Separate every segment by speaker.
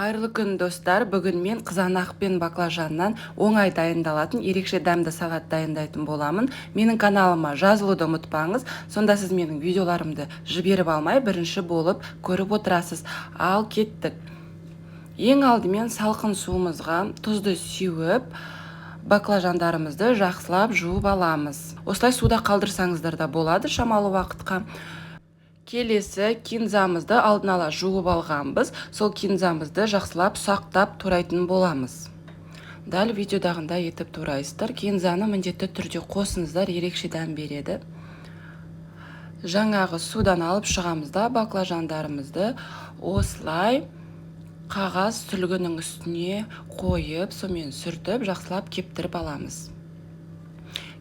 Speaker 1: Қайырлы күн достар, бүгін мен қызанақ пен баклажаннан оңай дайындалатын ерекше дәмді салат дайындайтын боламын. Менің каналыма жазылуды ұмытпаңыз, сонда сіз менің видеоларымды жіберіп алмай бірінші болып көріп отырасыз. Ал кеттік. Ең алдымен салқын суымызға тұзды сеуіп, баклажандарымызды жақсылап жуып аламыз. Осылай суда қалдырсаңыздар да болады шамалы уақытқа. Келесі кинзамызды алдын ала жуып алғанбыз. Сол кинзамызды жақсылап сақтап турайтын боламыз. Дәл видеодағындай етіп турайсыздар. Кинзаны міндетті түрде қосыңыздар, ерекше дәм береді. Жаңағы судан алып шығамызда баклажандарымызды осылай қағаз сүлгінің үстіне қойып, сонымен сүртіп, жақсылап кептіріп аламыз.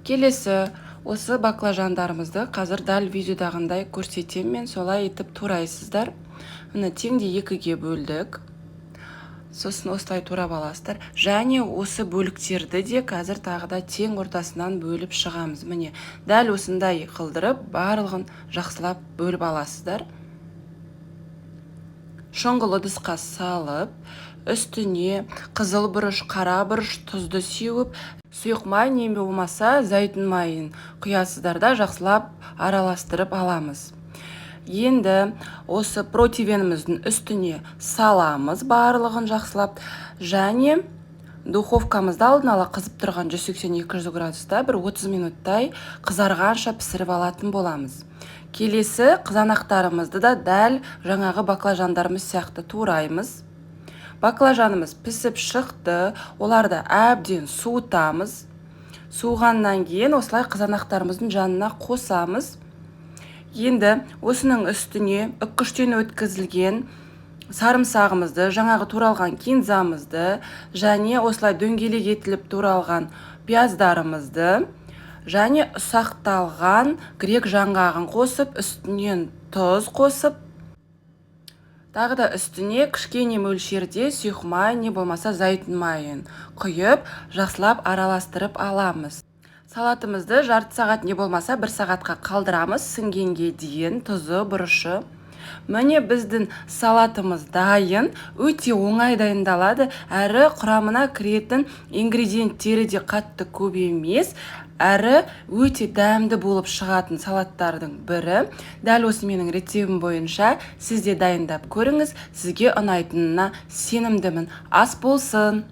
Speaker 1: Келесі осы баклажандарымызды қазір дәл видеодағындай көрсетем, мен солай етіп турайсыздар. Міне теңде екіге бөлдік. Сосын осылай турап аласыздар. Және осы бөліктерді де қазір тағы да тең ортасынан бөліп шығамыз. Міне дәл осындай қылдырып, барлығын жақсылап бөліп аласыздар. Шоңғыл ыдысқа салып, үстіне қызыл бұрыш, қара бұрыш, тұзды сеуіп, сұйық май не болмаса зәйтүн майын құясыздар да жақсылап араластырып аламыз. Енді осы противеніміздің үстіне саламыз барлығын жақсылап, және духовкамызды алдын ала қызып тұрған 180-200 градуста бір 30 минуттай қызарғанша пісіріп алатын боламыз. Келесі қызанақтарымызды да дәл жаңағы баклажандарымыз сияқты тураймыз. Баклажанымыз пісіп шықты, оларды әбден суытамыз. Суығаннан кейін осылай қызанақтарымыздың жанына қосамыз. Енді осының үстіне үккіштен өткізілген сарымсағымызды, жаңағы туралған кинзамызды, және осылай дөңгелек етіліп туралған пияздарымызды, және ұсақталған грек жаңғағын қосып, үстінен тұз қосып, тағы да үстіне кішкене мөлшерде сұйық май не болмаса зәйтүн майын құйып, жақсылап араластырып аламыз. Салатымызды жарты сағат не болмаса 1 сағатқа қалдырамыз, сіңгенге дейін тұзы, бұрышы. Міне біздің салатымыз дайын, өте оңай дайындалады, әрі құрамына кіретін ингредиенттері де қатты көп емес, әрі өте дәмді болып шығатын салаттардың бірі. Дәл осы менің рецептім бойынша сіз де дайындап көріңіз, сізге ұнайтынына сенімдімін. Ас болсын!